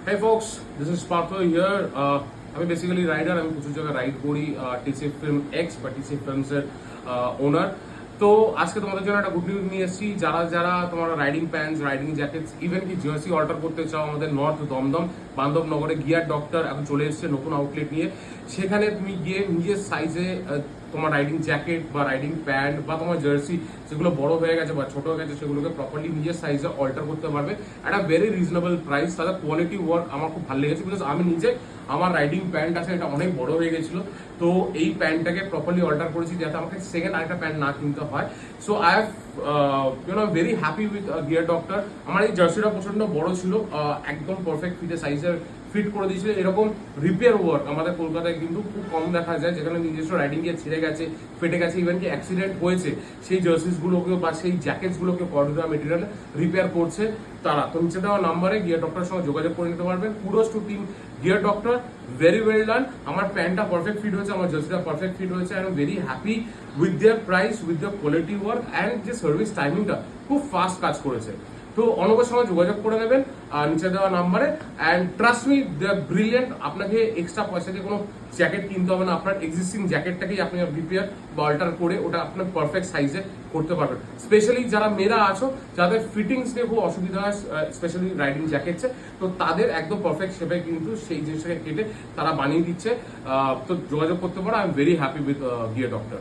Hey folks, this is Partho here. আমি basically rider, আমি প্রচুর জায়গায় রাইড করি টিসি ফিল্ম এক্স বা টিসি ফিল্মসের ওনার। তো আজকে তোমাদের জন্য একটা গুড নিউজ নিয়ে এসেছি। যারা যারা তোমরা riding pants, riding jackets, even কি জার্সি অর্ডার করতে চাও, আমাদের নর্থ দমদম বান্ধবনগরে গিয়ার ডক্টর এখন চলে এসেছে নতুন আউটলেট নিয়ে। সেখানে তুমি গিয়ে নিজের সাইজে তোমার রাইডিং জ্যাকেট বা রাইডিং প্যান্ট বা তোমার জার্সি যেগুলো বড় হয়ে গেছে বা ছোট হয়ে গেছে সেগুলোকে প্রপারলি নিজের সাইজে অল্টার করতে পারবে একটা ভেরি রিজনেবল প্রাইস। তাদের কোয়ালিটি ওয়ার্ক আমার খুব ভালো লেগেছে, বিকজ আমি নিজে আমার রাইডিং প্যান্ট আছে, এটা অনেক বড় হয়ে গেছিল। তো এই প্যান্টটাকে প্রপারলি অল্টার করেছি যাতে আমাকে সেকেন্ড আরেকটা প্যান্ট না কিনতে হয়। So I have very happy with gear doctor. আমার এই জার্সিটা প্রচন্ড বড় ছিল, একদম পারফেক্ট ফিটে সাইজের ফিট করে দিয়েছিল। এরকম রিপেয়ার ওয়ার্ক আমাদের কলকাতায় কিন্তু খুব কম দেখা যায়, যেখানে নিজস্ব রাইডিং গিয়ে ছিঁড়ে গেছে, ফেটে গেছে, ইভেন কি অ্যাক্সিডেন্ট হয়েছে, সেই জার্সিসগুলোকে বা সেই জ্যাকেটসগুলোকে কর্ডুরা মেটেরিয়াল রিপেয়ার করছে তারা। তো নিচে দেওয়া নাম্বারে গিয়ার ডক্টরের সঙ্গে যোগাযোগ করে নিতে পারবেন। Kudos to team gear doctor, very well done. আমার প্যান্টটা পারফেক্ট ফিট হয়েছে, আমার জার্সিটা পারফেক্ট ফিট হয়েছে। I am very happy with their price, with their quality work and যে সার্ভিস টাইমিংটা খুব ফাস্ট কাজ করেছে। তো অনবর সময় যোগাযোগ করে নেবেন নিচে দেওয়া নাম্বারে। And trust me, they are brilliant. আপনাকে এক্সট্রা পয়সা দিয়ে কোনো জ্যাকেট কিনতে হবে না, আপনার এক্সিস্টিং জ্যাকেটটাকেই আপনি রিপেয়ার বা অল্টার করে ওটা আপনার পারফেক্ট সাইজে করতে পারবেন। স্পেশালি যারা মেয়েরা আছো, যাদের ফিটিংস নিয়ে খুব অসুবিধা হয়, স্পেশালি রাইডিং জ্যাকেটসে, তো তাদের একদম পারফেক্ট শেপে কিন্তু সেই জিনিসটাকে কেটে তারা বানিয়ে দিচ্ছে। তো যোগাযোগ করতে পারো। I am very happy with gear doctor.